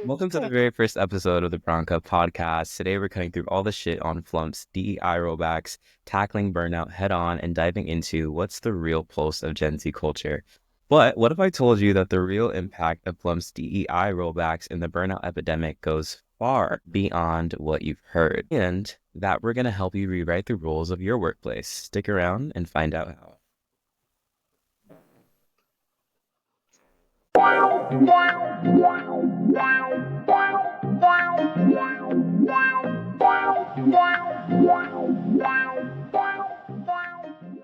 Welcome to the very first episode of the Bronc Hub podcast. Today we're cutting through all the shit on Flump's DEI rollbacks, tackling burnout head on, and diving into what's the real pulse of Gen Z culture. But what if I told you that the real impact of Flump's DEI rollbacks in the burnout epidemic goes far beyond what you've heard, and that we're going to help you rewrite the rules of your workplace? Stick around and find out how.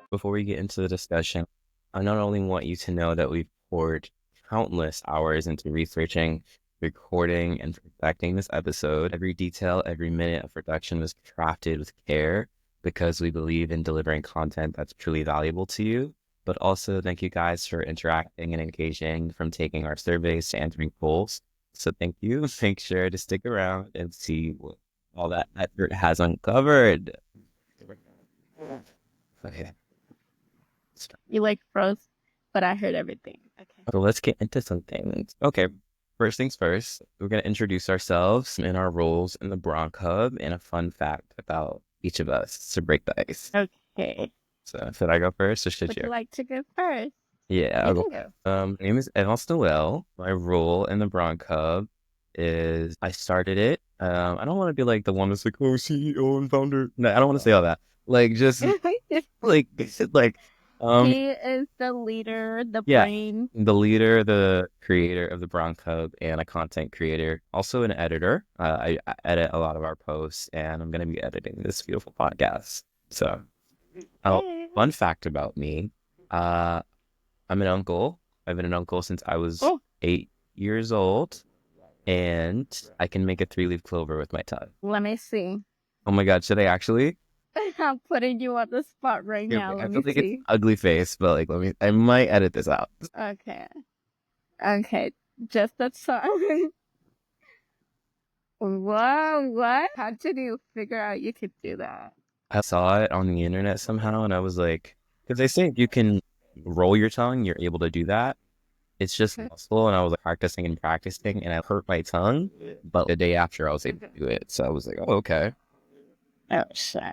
Before we get into the discussion, I not only want you to know that we've poured countless hours into researching, recording, and perfecting this episode. Every detail, every minute of production was crafted with care because we believe in delivering content that's truly valuable to you. But also, thank you guys for interacting and engaging, from taking our surveys to answering polls. So thank you. Make sure to stick around and see what all that effort has uncovered. Okay. You like froze, but I heard everything. Okay. So let's get into some things. Okay, first things first, we're going to introduce ourselves and our roles in the Bronc Hub and a fun fact about each of us to break the ice. Okay. So should I go first or should Would you? you like to go first? Yeah, You I'll can go. go. My name is Avans Noël. My role in the Bronc Hub is I started it. I don't want to be like the one that's like, oh, CEO and founder. No, I don't want to say all that. Like just like He is the leader, the yeah, brain. the leader, the creator of the Bronc Hub, and a content creator, also an editor. I edit a lot of our posts, and I'm going to be editing this beautiful podcast. So, Hey. fun fact about me, I'm an uncle. I've been an uncle since I was Oh, 8 years old, and I can make a 3-leaf clover with my tongue. let me see. Oh my God, should I actually? I'm putting you on the spot right now. I Let feel me like it's see. ugly face, but like, I might edit this out. Okay. Okay. Just that song. Whoa, what? How did you figure out you could do that? I saw it on the internet somehow, and I was like, because they say if you can roll your tongue, you're able to do that. It's just muscle, and I was like practicing, and I hurt my tongue. But the day after, I was able to do it, so I was like, oh, okay, Oh, shit.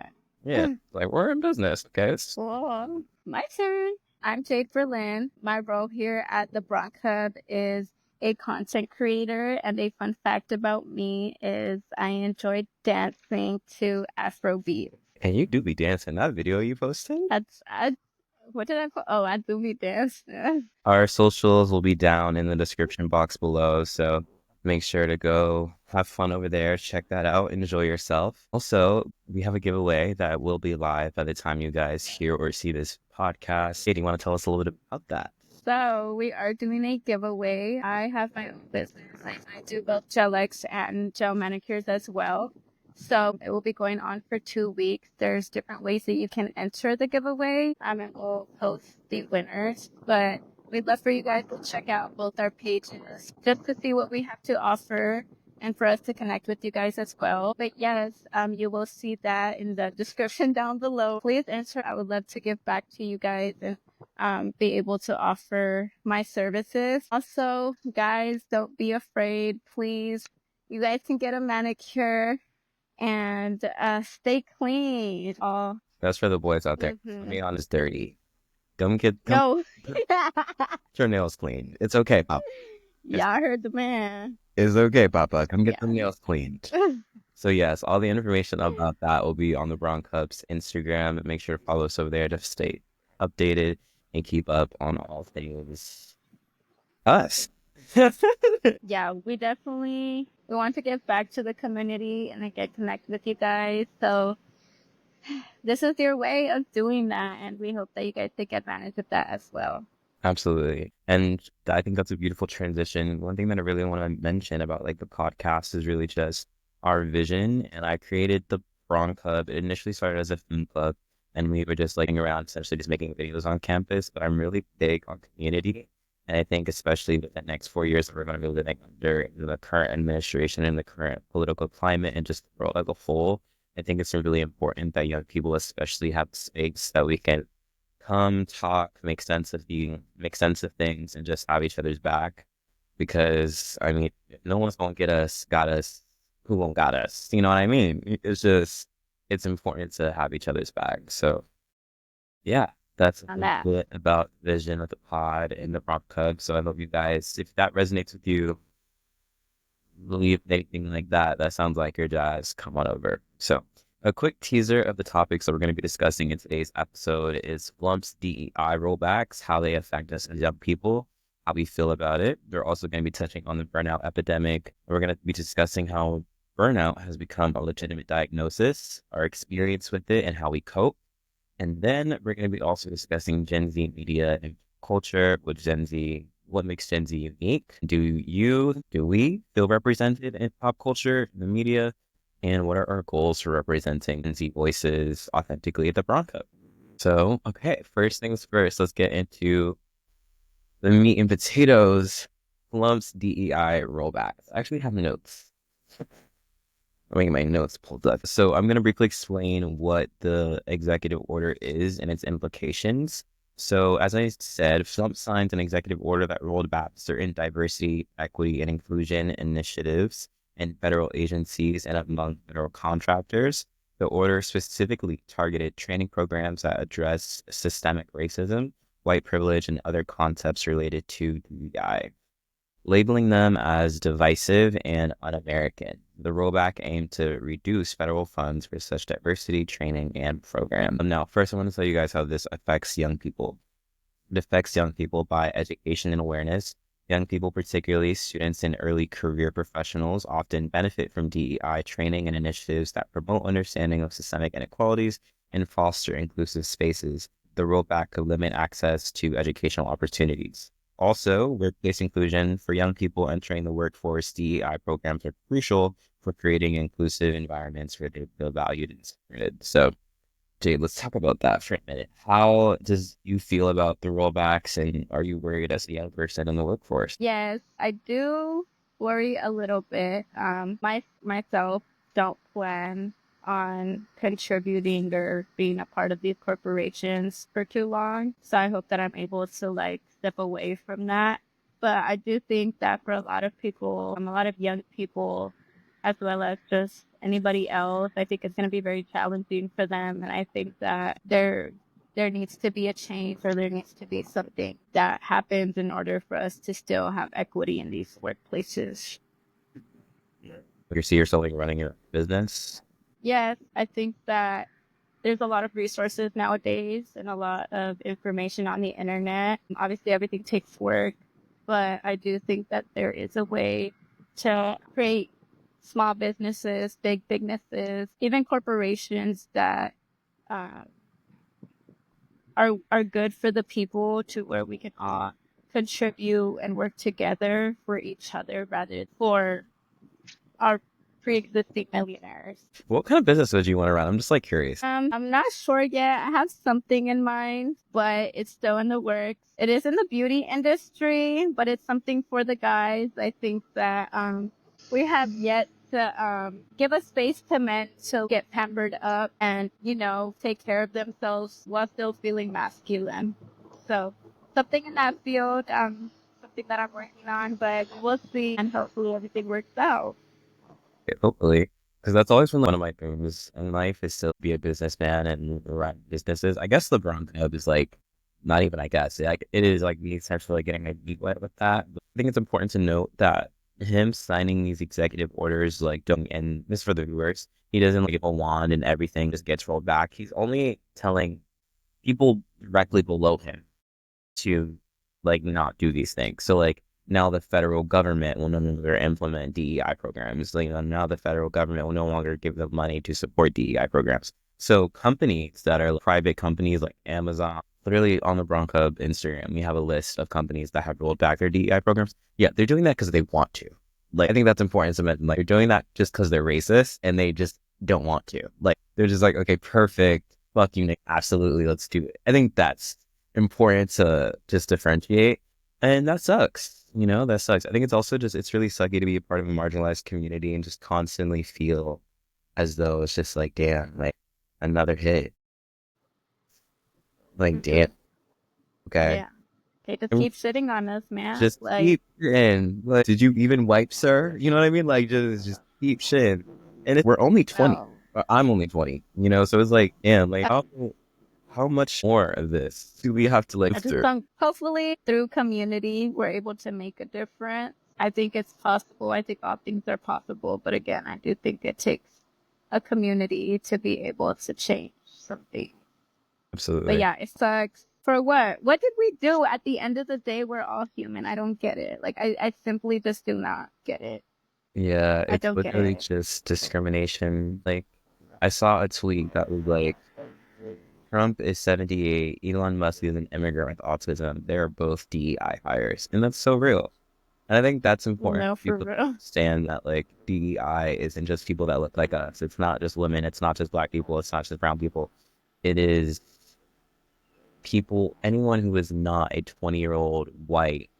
yeah, like we're in business, okay. Cool. My turn. I'm Jade Berlin. My role here at the Bronc Hub is a content creator, and a fun fact about me is I enjoy dancing to Afrobeat. And you do be dancing. That video you posted? What did I put? Oh, I do be dancing. Our socials will be down in the description box below, so make sure to go have fun over there. Check that out. Enjoy yourself. Also, we have a giveaway that will be live by the time you guys hear or see this podcast. Hey, do you want to tell us a little bit about that? So we are doing a giveaway. I have my own business. I do both gel X and gel manicures as well. So it will be going on for 2 weeks. There's different ways that you can enter the giveaway. And we'll post the winners. But we'd love for you guys to check out both our pages just to see what we have to offer and for us to connect with you guys as well. But yes, you will see that in the description down below. Please enter. I would love to give back to you guys and be able to offer my services. Also, guys, don't be afraid. Please, you guys can get a manicure and stay clean. Oh, That's for the boys out there. mhm. Me on is dirty. Come No. get your nails clean. It's okay, Papa. Y'all heard the man. It's okay, Papa. Come get Yeah. the nails cleaned. So yes, all the information about that will be on the Bronc Hub's Instagram. Make sure to follow us over there to stay updated and keep up on all things us. Yeah, we want to give back to the community and get connected with you guys. So this is your way of doing that, and we hope that you guys take advantage of that as well. Absolutely. And I think that's a beautiful transition. One thing that I really want to mention about like the podcast is really just our vision. And I created the Bronc Hub. It initially started as a film club, and we were just like around essentially just making videos on campus. But I'm really big on community. And I think especially with the next 4 years that we're going to be living under the current administration and the current political climate and just the world as a whole, I think it's really important that young people especially have space that we can come talk, make sense of things, and just have each other's back. because I mean, no one's gonna got us, who won't got us? You know what I mean? It's just, it's important to have each other's back. So yeah, that's a On little that. bit about vision of the pod and the Bronc Hub. So I hope you guys, if that resonates with you, believe anything like that, that sounds like your jazz, come on over. So a quick teaser of the topics that we're going to be discussing in today's episode is Flump's DEI rollbacks, how they affect us as young people, how we feel about it. We're also going to be touching on the burnout epidemic. We're going to be discussing how burnout has become a legitimate diagnosis, our experience with it, and how we cope. And then we're going to be also discussing Gen Z media and culture with Gen Z. What makes Gen Z unique? Do we feel represented in pop culture, in the media? And what are our goals for representing Gen Z voices authentically at the Bronc Hub? So, okay, first things first, let's get into the meat and potatoes. Flump's DEI rollbacks. I actually have notes. I'm getting my notes pulled up. So I'm going to briefly explain what the executive order is and its implications. So as I said, Trump signed an executive order that rolled back certain diversity, equity, and inclusion initiatives in federal agencies and among federal contractors. The order specifically targeted training programs that address systemic racism, white privilege, and other concepts related to DEI, labeling them as divisive and un-American. The rollback aimed to reduce federal funds for such diversity training and program. Now, first, I want to tell you guys how this affects young people. It affects young people by education and awareness. Young people, particularly students and early career professionals, often benefit from DEI training and initiatives that promote understanding of systemic inequalities and foster inclusive spaces. The rollback could limit access to educational opportunities. Also, workplace inclusion for young people entering the workforce. DEI programs are crucial for creating inclusive environments where they feel valued and supported. So, Jade, let's talk about that for a minute. How does you feel about the rollbacks, and are you worried as a young person in the workforce? Yes, I do worry a little bit. Myself don't plan on contributing or being a part of these corporations for too long. So I hope that I'm able to like step away from that. But I do think that for a lot of people, a lot of young people, as well as just anybody else, I think it's going to be very challenging for them. And I think that there needs to be a change, or there needs to be something that happens in order for us to still have equity in these workplaces. You see yourself like running your business? Yes, I think that there's a lot of resources nowadays and a lot of information on the internet. Obviously, everything takes work, but I do think that there is a way to create small businesses, big businesses, even corporations that uh, are good for the people, to where we can all contribute and work together for each other rather for our pre-existing millionaires. What kind of business would you want to run? I'm just like curious. I'm not sure yet. I have something in mind, but it's still in the works. It is in the beauty industry, but it's something for the guys. I think that we have yet to give a space to men to get pampered up and, you know, take care of themselves while still feeling masculine. So something in that field, something that I'm working on, but we'll see, and hopefully everything works out. Hopefully, because that's always been one of my dreams in life, is to be a businessman and run businesses. I guess the Bronc Hub is like, not even, I guess, like it is like me essentially getting my feet wet with that. But I think it's important to note that him signing these executive orders, like, don't, and this is for the viewers, he doesn't like give a wand and everything just gets rolled back. He's only telling people directly below him to like not do these things. So like now the federal government will no longer implement DEI programs. Like now the federal government will no longer give them money to support DEI programs. So companies that are private companies like Amazon, literally on the Bronc Hub Instagram, we have a list of companies that have rolled back their DEI programs. Yeah, they're doing that because they want to. Like I think that's important to mention. Like they're doing that just because they're racist and they just don't want to. Like they're just like, okay, perfect. Fuck you, Nick. Absolutely, let's do it. I think that's important to just differentiate. And that sucks. You know, that sucks. I think it's also just, it's really sucky to be a part of a marginalized community and just constantly feel as though it's just like, damn, like another hit. Like, Hmm. damn. Okay. Yeah. They just And keep sitting on us, man. just keep in. Like, did you even wipe, sir? You know what I mean? Like, just keep shit. And we're only 20. Oh, I'm only 20, so it's like, damn, like, how much more of this do we have to I like just through? don't. Hopefully, through community, we're able to make a difference. I think it's possible. I think all things are possible. But again, I do think it takes a community to be able to change something. But Absolutely. yeah, it sucks. For what? What did we do at the end of the day? We're all human. I don't get it. Like, I simply just do not get it. Yeah, I it's don't get literally it. just discrimination. Like, I saw a tweet that was like, Trump is 78, Elon Musk is an immigrant with autism. They're both DEI hires. And that's so real. And I think that's important No, for for people to real. understand that like DEI isn't just people that look like us. It's not just women. It's not just black people. It's not just brown people. It is people, anyone who is not a 20-year-old white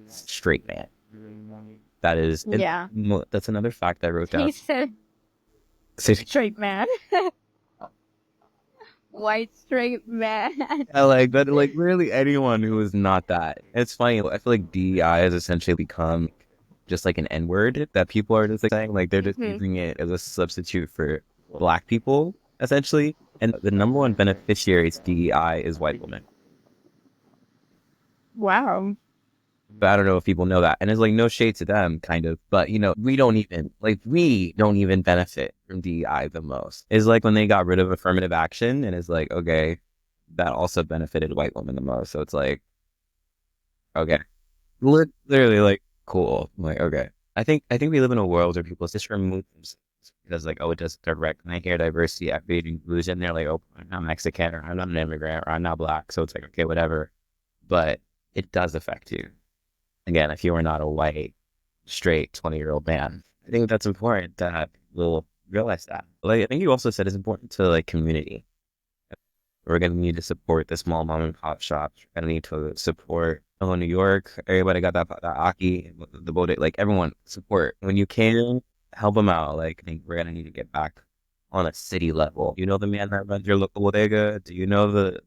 straight man. That is, and Yeah. that's another fact I wrote down. He said straight man. White straight man. Yeah, like that, like really anyone who is not that. It's funny. I feel like DEI has essentially become just like an N word that people are just like saying, like they're just Hmm. using it as a substitute for black people, essentially. And the number one beneficiary of DEI is white women. Wow. But I don't know if people know that. And it's like no shade to them, kind of. But we don't even benefit from DEI the most. It's like when they got rid of affirmative action, and it's like, okay, that also benefited white women the most. So it's like, okay, literally like cool. I'm like, okay. I think we live in a world where people just remove themselves because like, oh, it doesn't direct. And I hear diversity, equity, and inclusion. They're like, oh, I'm not Mexican, or I'm not an immigrant, or I'm not black. So it's like, okay, whatever. But it does affect you. Again, if you are not a white, straight 20-year-old man, I think that's important that we'll realize that. Like, I think you also said it's important to like community. We're going to need to support the small mom and pop shops. We're going to need to support New York. Everybody got that Aki, the bodega, like everyone support. When you can, help them out. Like, I think we're going to need to get back on a city level. You know the man that runs your local bodega? Do you know the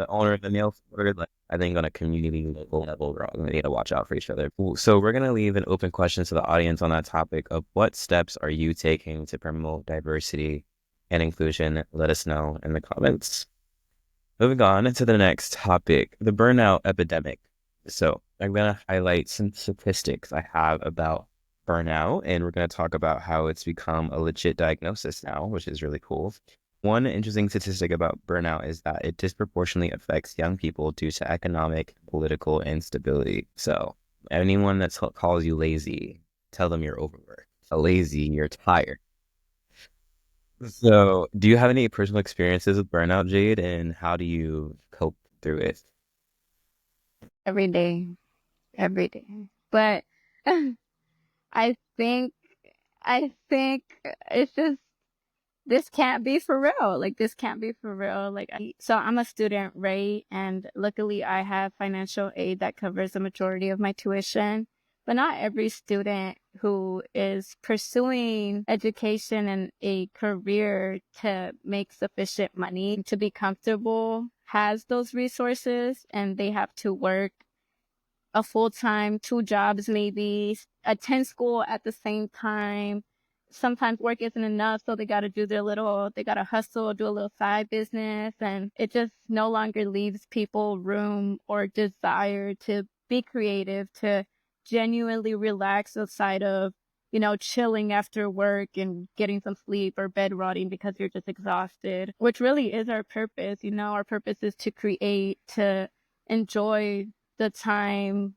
owner of the nail store? Like, I think on a community local level, we're all going to need to watch out for each other. So we're going to leave an open question to the audience on that topic of what steps are you taking to promote diversity and inclusion? Let us know in the comments. Moving on to the next topic, the burnout epidemic. So I'm going to highlight some statistics I have about burnout, and we're going to talk about how it's become a legit diagnosis now, which is really cool. One interesting statistic about burnout is that it disproportionately affects young people due to economic, political instability. So anyone that calls you lazy, tell them you're overworked. Lazy, you're tired. So, do you have any personal experiences with burnout, Jade, and how do you cope through it? Every day. Every day. But I think I think it's just this can't be for real. Like this can't be for real. So I'm a student, right? And luckily I have financial aid that covers the majority of my tuition. But not every student who is pursuing education and a career to make sufficient money to be comfortable has those resources, and they have to work a full time, two jobs maybe, attend school at the same time. Sometimes work isn't enough, so they got to they got to hustle, do a little side business, and it just no longer leaves people room or desire to be creative, to genuinely relax outside of, chilling after work and getting some sleep or bed rotting because you're just exhausted, which really is our purpose. Our purpose is to create, to enjoy the time,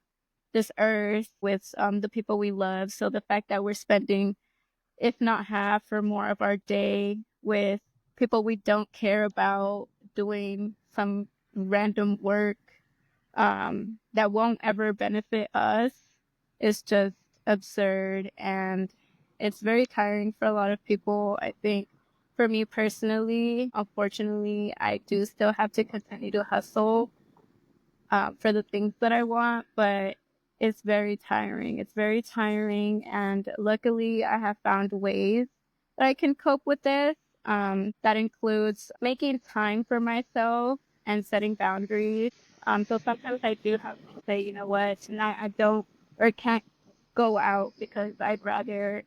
this earth with the people we love. So the fact that we're spending, if not half or more of our day with people we don't care about, doing some random work that won't ever benefit us is just absurd. And it's very tiring for a lot of people. I think for me personally, unfortunately, I do still have to continue to hustle for the things that I want, but it's very tiring. It's very tiring. And luckily, I have found ways that I can cope with this. That includes making time for myself and setting boundaries. So sometimes I do have to say, you know what, tonight I don't or can't go out because I'd rather,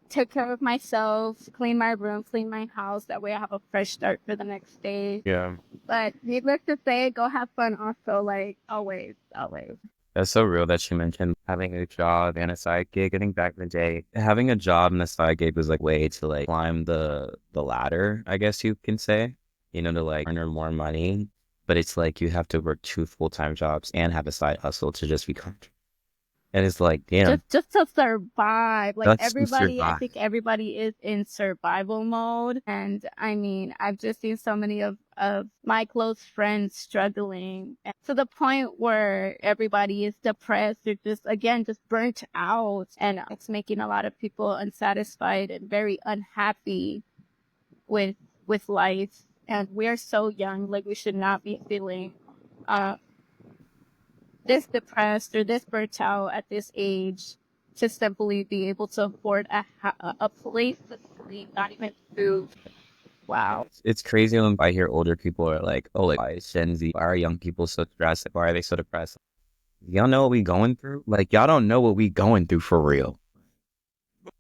take care of myself, clean my room, clean my house. That way I have a fresh start for the next day. Yeah. But needless to say, go have fun also, like always, always. That's so real that you mentioned having a job and a side gig. I think back in the day, having a job and a side gig was like way to like climb the ladder, I guess you can say, to like earn more money. But it's like you have to work two full-time jobs and have a side hustle to just be comfortable. And it's like, damn, Just to survive. Like that's to everybody, I survive. think everybody is in survival mode. And I mean, I've just seen so many of my close friends struggling to the point where everybody is depressed or just again just burnt out, and it's making a lot of people unsatisfied and very unhappy with life. And we are so young, like we should not be feeling uh this depressed or this burnt out at this age to simply be able to afford a place to sleep, not even food. Wow. It's crazy when I hear older people are like, oh, like, why is Gen Z, why are young people so stressed? Like, why are they so depressed? Y'all know what we going through? Like, y'all don't know what we going through for real.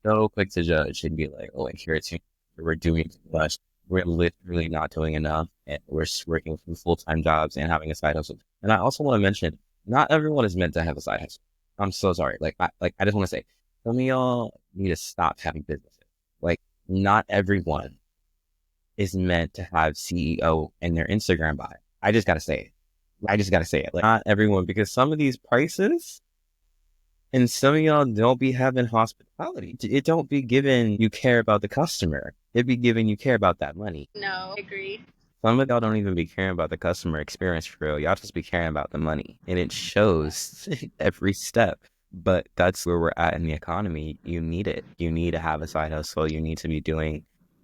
So quick to judge and be like, oh, like, here it's we're doing too much. We're literally not doing enough. And we're working full-time jobs and having a side hustle. And I also want to mention, not everyone is meant to have a side hustle. I'm so sorry. I just want to say, some of y'all need to stop having businesses. Like, not everyone is meant to have CEO in their Instagram bio. I just gotta say it. I just gotta say it. Like, not everyone, because some of these prices and some of y'all don't be having hospitality. It don't be given you care about the customer. It be given you care about that money. No, I agree. Some of y'all don't even be caring about the customer experience for real. Y'all just be caring about the money. And it shows every step. But that's where we're at in the economy. You need it. You need to have a side hustle. You need to be doing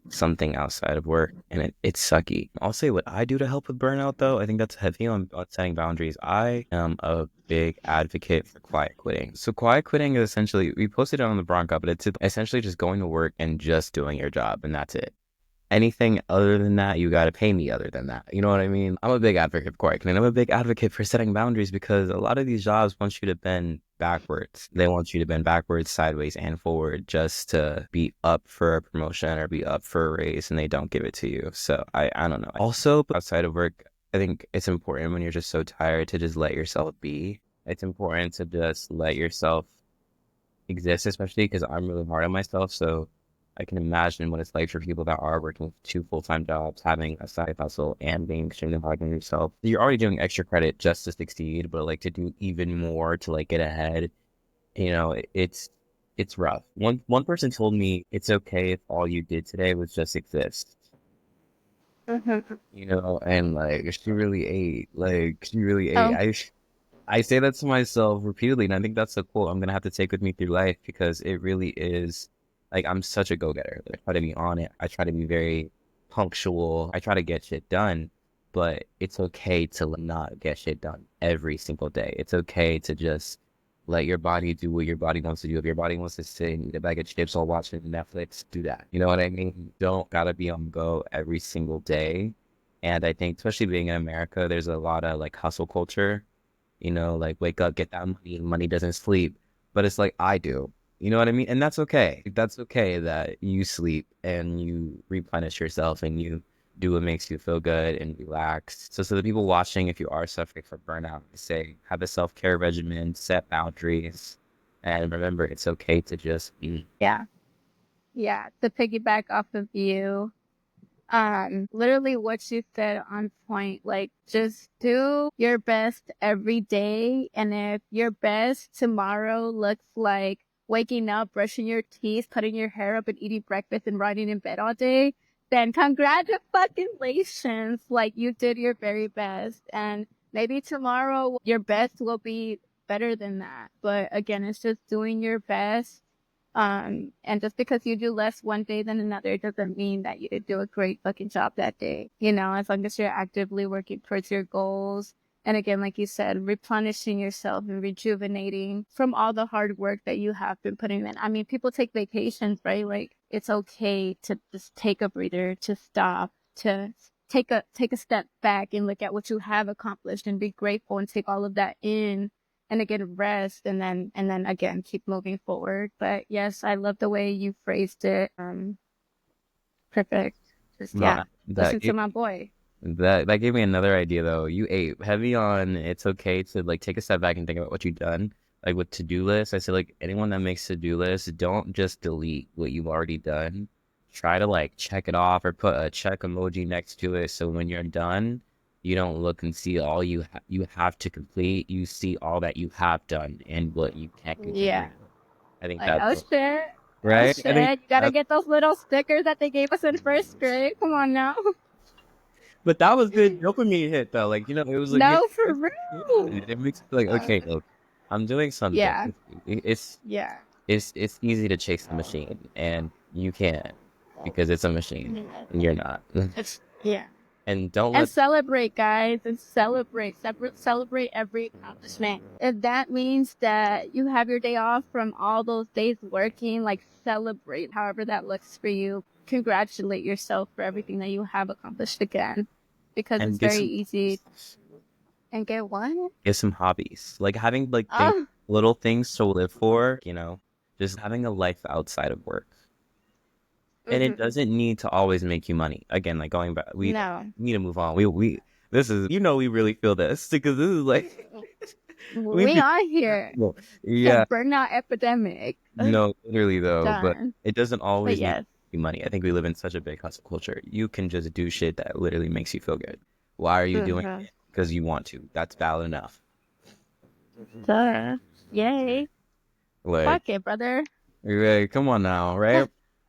something outside of work. And it's sucky. I'll say what I do to help with burnout, though. I think that's heavy on setting boundaries. I am a big advocate for quiet quitting. So quiet quitting is essentially, we posted it on the Bronc Hub, but it's essentially just going to work and just doing your job. And that's it. Anything other than that, you got to pay me other than that. You know what I mean? I'm a big advocate for quiet quitting. I'm a big advocate for setting boundaries because a lot of these jobs want you to bend backwards. They want you to bend backwards, sideways, and forward just to be up for a promotion or be up for a raise, and they don't give it to you. So I don't know. Also, outside of work, I think it's important when you're just so tired to just let yourself be. It's important to just let yourself exist, especially because I'm really hard on myself. So I can imagine what it's like for people that are working two full-time jobs, having a side hustle, and being extremely hard on yourself. You're already doing extra credit just to succeed, but like to do even more to like get ahead, it's rough. One person told me it's okay if all you did today was just exist. Mm-hmm. And like she really ate. Like she really ate. Oh, I say that to myself repeatedly, and I think that's a quote I'm gonna have to take with me through life because it really is like I'm such a go-getter. I try to be on it. I try to be very punctual. I try to get shit done, but it's okay to not get shit done every single day. It's okay to just let your body do what your body wants to do. If your body wants to sit and eat a bag of chips while watching Netflix, do that. You know what I mean? You don't gotta be on go every single day. And I think, especially being in America, there's a lot of like hustle culture, like wake up, get that money, and money doesn't sleep. But it's like I do. You know what I mean? And that's okay. That's okay that you sleep and you replenish yourself and you do what makes you feel good and relax. So the people watching, if you are suffering from burnout, I say have a self-care regimen, set boundaries, and remember it's okay to just be. yeah. Yeah. To piggyback off of you, literally what you said on point, like just do your best every day. And if your best tomorrow looks like waking up, brushing your teeth, cutting your hair up and eating breakfast and riding in bed all day, then congratulations. Like you did your very best. And maybe tomorrow your best will be better than that. But again, it's just doing your best, and just because you do less one day than another doesn't mean that you did do a great fucking job that day. As long as you're actively working towards your goals. And again, like you said, replenishing yourself and rejuvenating from all the hard work that you have been putting in. I mean, people take vacations, right? Like it's okay to just take a breather, to stop, to take a step back and look at what you have accomplished and be grateful and take all of that in and again rest and then again keep moving forward. But yes, I love the way you phrased it. Perfect. Just No, yeah, listen to my boy. that gave me another idea though. You ate heavy on it's okay to like take a step back and think about what you've done. Like with to-do lists, I said like anyone that makes to-do lists, don't just delete what you've already done. Try to like check it off or put a check emoji next to it so when you're done, you don't look and see all you have to complete. You see all that you have done and what you can't Yeah. continue. I think Like, that's oh shit. Oh right. I think shit. You gotta that's get those little stickers that they gave us in first grade. Come on now. but that was good dopamine hit though. Like, it was like No, for yeah, real. it makes it like, Uh, okay, look, I'm doing something. yeah. It's Yeah. it's easy to chase the machine and you can't because it's a machine Yeah. and you're not. It's yeah. And don't And let celebrate, guys, and celebrate every accomplishment. If that means that you have your day off from all those days working, like celebrate however that looks for you. Congratulate yourself for everything that you have accomplished again, because and it's get very some easy. And get what? get some hobbies. Like having like things Oh, little things to live for, just having a life outside of work. And it hmm doesn't need to always make you money. Again, like going back, we no. need to move on. We this is we really feel this because this is like we We be are here. well, The yeah, burnout epidemic. no, literally though, but Done. it doesn't But always need yes. money. I think we live in such a big hustle culture. You can just do shit that literally makes you feel good. Why are you doing hmm it? Because you want to. That's valid enough. Duh. Yay. Like, Fuck it, brother. come on now, right?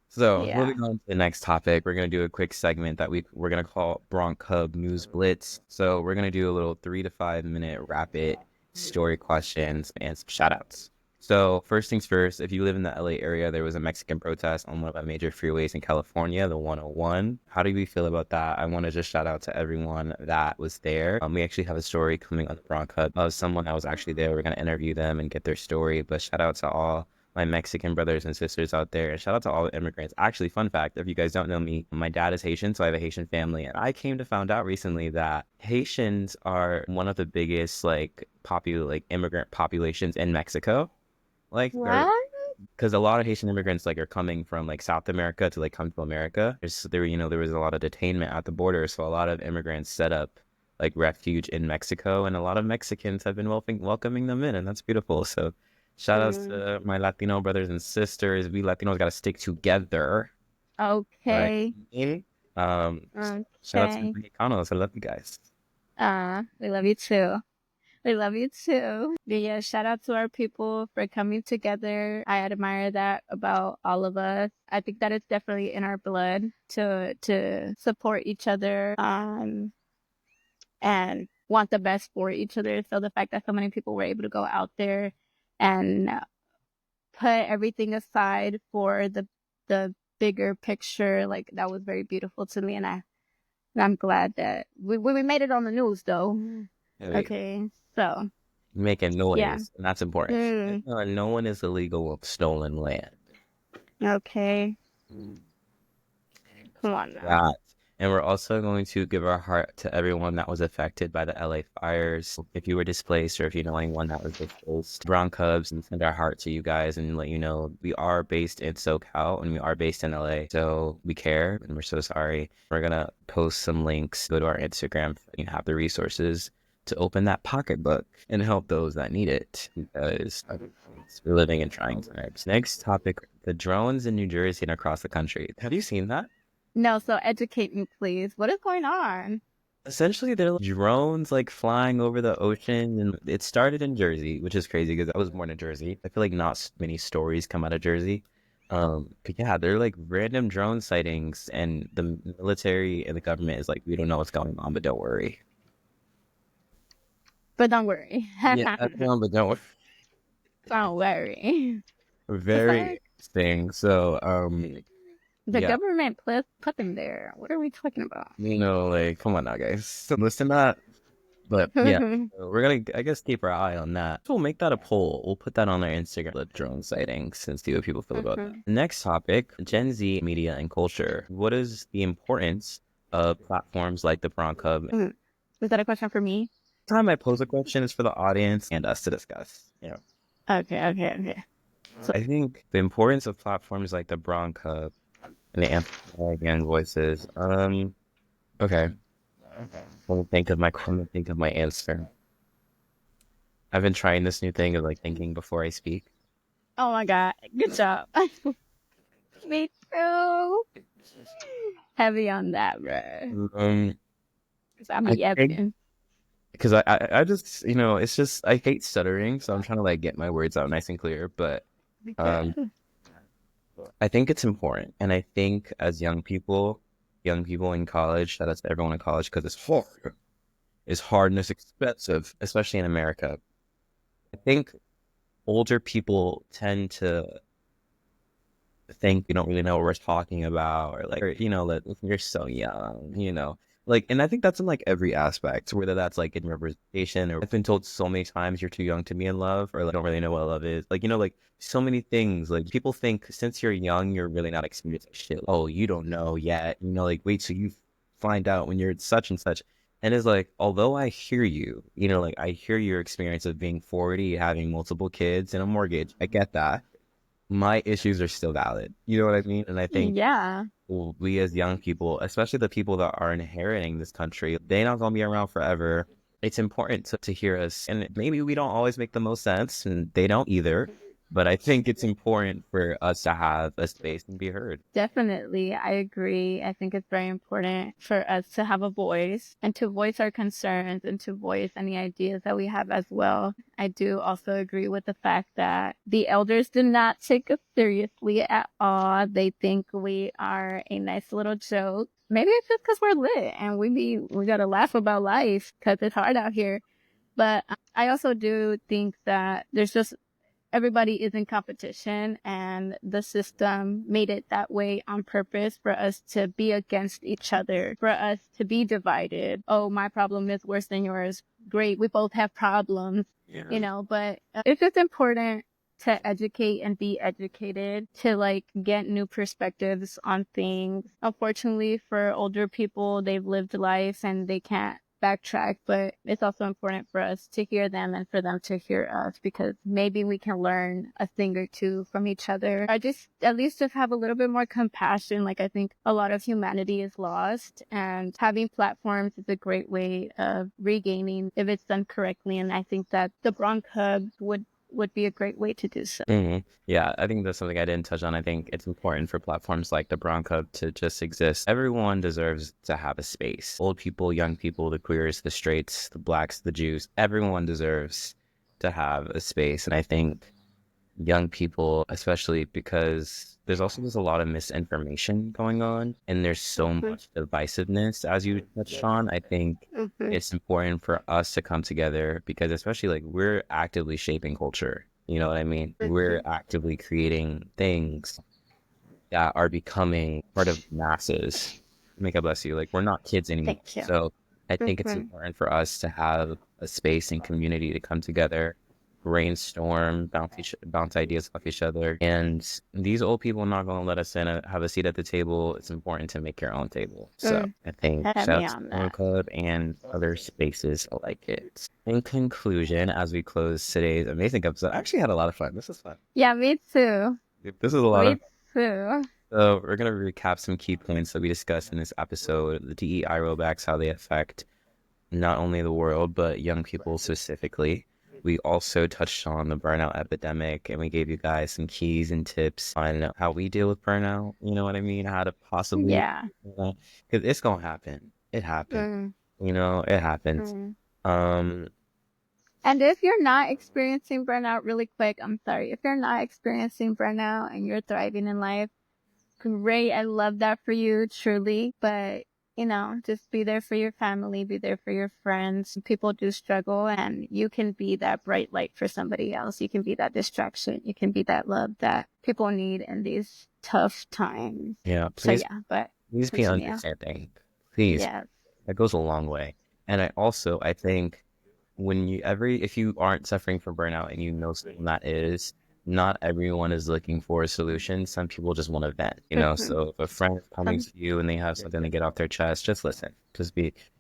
So Yeah. moving on to the next topic, we're gonna do a quick segment that we're gonna call Bronc Hub News Blitz. So we're gonna do a little 3 to 5 minute rapid story questions and some shout outs. So first things first, if you live in the LA area, there was a Mexican protest on one of the major freeways in California, the 101. How do we feel about that? I want to just shout out to everyone that was there. We actually have a story coming on the Bronc Hub of someone that was actually there. We're gonna interview them and get their story. But shout out to all my Mexican brothers and sisters out there. And shout out to all the immigrants. Actually, fun fact, if you guys don't know me, my dad is Haitian, so I have a Haitian family. And I came to find out recently that Haitians are one of the biggest immigrant populations in Mexico. Like they're What? because a lot of Haitian immigrants are coming from like South America to come to America. There was a lot of detainment at the border, so a lot of immigrants set up like refuge in Mexico, and a lot of Mexicans have been welcoming them in, and that's beautiful. So shout outs Mm, to my Latino brothers and sisters. We Latinos got to stick together, right? okay. Shout out to the Okay. Mexicanos. I love you guys. We love you too. We love you too. But yeah, shout out to our people for coming together. I admire that about all of us. I think that it's definitely in our blood to support each other and want the best for each other. So the fact that so many people were able to go out there and put everything aside for the bigger picture, like that was very beautiful to me, and I'm glad that we made it on the news though. Hey, Okay, so making yeah. noise, and that's important. Mm, No one is illegal with stolen land. okay, come on now. That. And we're also going to give our heart to everyone that was affected by the LA fires. If you were displaced or if you know anyone that was displaced, Bronc Hubs and send our heart to you guys and let you know we are based in SoCal and we are based in LA. So we care and we're so sorry. We're going to post some links. Go to our Instagram and have the resources to open that pocketbook and help those that need it because we're living in trying times. Next topic, the drones in New Jersey and across the country. Have you seen that? No, so educate me, please. What is going on? Essentially, they're like drones like flying over the ocean, and it started in Jersey, which is crazy because I was born in Jersey. I feel like not many stories come out of Jersey. But yeah, they're like random drone sightings, and the military and the government is like, we don't know what's going on, but don't worry. But don't worry. Yeah, but don't worry. Don't worry. It's Very like interesting. So, the yeah, government put them there. What are we talking about? like, come on now, guys. So listen to that. But yeah, so we're gonna, I guess, keep our eye on that. So we'll make that a poll. We'll put that on our Instagram, the drone sightings, and see what people feel about that. Next topic, Gen Z media and culture. What is the importance of platforms like the Bronc Hub. Mm. Was that a question for me? Time I pose a question is for the audience and us to discuss. Okay, okay, okay. So, I think the importance of platforms like the Bronc Hub and the amplifying young voices. Okay. Let me think of my answer. I've been trying this new thing of like thinking before I speak. oh my God, good job. Me too. Heavy on that, bro. Um, 'Cause I I be think yapping. because I just it's just I hate stuttering, so I'm trying to like get my words out nice and clear. But um, Okay. I think it's important, and I think as young people in college, shout out to everyone in college because it's hard and it's expensive, especially in America. I think older people tend to think we don't really know what we're talking about or like or, like you're so young, like, and I think that's in like every aspect, whether that's like in representation or I've been told so many times you're too young to be in love or like don't really know what love is, like like so many things. Like people think since you're young you're really not experiencing shit. Oh, you don't know yet, like wait till you find out when you're such and such. And it's like, although I hear you, like I hear your experience of being 40, having multiple kids and a mortgage, I get that. My issues are still valid. You know what I mean? And I think Yeah, we as young people, especially the people that are inheriting this country, they're not going to be around forever. It's important to hear us. And maybe we don't always make the most sense, and they don't either. But I think it's important for us to have a space and be heard. definitely. I agree. I think it's very important for us to have a voice and to voice our concerns and to voice any ideas that we have as well. I do also agree with the fact that the elders do not take us seriously at all. They think we are a nice little joke. Maybe it's just because we're lit and we gotta laugh about life because it's hard out here. But I also do think that there's just everybody is in competition and the system made it that way on purpose for us to be against each other, for us to be divided. Oh, my problem is worse than yours. Great. We both have problems, Yeah. but it's just important to educate and be educated to like get new perspectives on things. Unfortunately for older people, they've lived life and they can't backtrack, but it's also important for us to hear them and for them to hear us because maybe we can learn a thing or two from each other. I just at least just have a little bit more compassion. Like I think a lot of humanity is lost and having platforms is a great way of regaining if it's done correctly. And I think that the Bronc Hub would be a great way to do so. Yeah, I think that's something I didn't touch on. I think it's important for platforms like the Bronc Hub to just exist. Everyone deserves to have a space. Old people, young people, the queers, the straights, the blacks, the Jews, everyone deserves to have a space. And I think young people, especially because there's also just a lot of misinformation going on and there's so much divisiveness, as you touched on. I think Mm-hmm. it's important for us to come together because, especially, like, we're actively shaping culture. You know what I mean? We're actively creating things that are becoming part of masses. May God bless you. Like, we're not kids anymore. Thank you. So I think it's Mm-hmm. important for us to have a space and community to come together, brainstorm, bounce ideas off each other. And these old people are not going to let us in have a seat at the table. It's important to make your own table. So I think Have shout me out to on Bronc that. Club and other spaces like it. In conclusion, as we close today's amazing episode, I actually had a lot of fun. This is fun. Yeah, me too. This is a lot Me of too. so we're going to recap some key points that we discussed in this episode, the DEI rollbacks, how they affect not only the world, but young people specifically. We also touched on the burnout epidemic and we gave you guys some keys and tips on how we deal with burnout. You know what I mean? How to possibly, Yeah. because it's going to happen. It happens. Mm, It happens. mm. Um, And if you're not experiencing burnout, really quick, I'm sorry. If you're not experiencing burnout and you're thriving in life, great. I love that for you, truly. But, just be there for your family, be there for your friends. People do struggle, and you can be that bright light for somebody else. You can be that distraction. You can be that love that people need in these tough times. yeah, So, yeah, but please be continue. understanding. Please. Yes. That goes a long way. And I think if you aren't suffering from burnout and you know someone that is, not everyone is looking for a solution. Some people just want to vent, So if a friend is coming to you and they have something to get off their chest, just listen.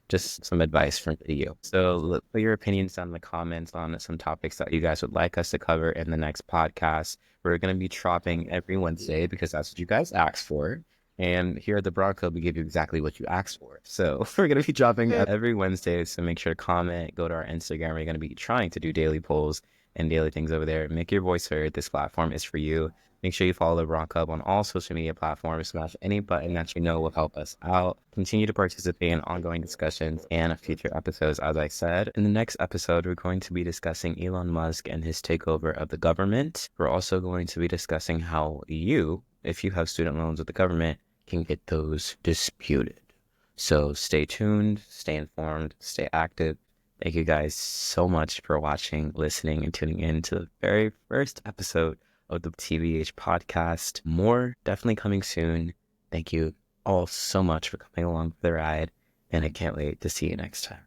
Just some advice from you. So put your opinions down in the comments on some topics that you guys would like us to cover in the next podcast. We're going to be dropping every Wednesday because that's what you guys asked for. And here at the Bronc Hub, we give you exactly what you asked for. So we're going to be dropping every Wednesday. So make sure to comment, go to our Instagram. We're going to be trying to do daily polls and daily things over there. Make your voice heard. This platform is for you. Make sure you follow the Bronc Hub on all social media platforms. Smash any button that you know will help us out. Continue to participate in ongoing discussions and future episodes, as I said. In the next episode, we're going to be discussing Elon Musk and his takeover of the government. We're also going to be discussing how you, if you have student loans with the government, can get those disputed. So stay tuned, stay informed, stay active. Thank you guys so much for watching, listening, and tuning in to the very first episode of the TBH podcast. More definitely coming soon. Thank you all so much for coming along for the ride, and I can't wait to see you next time.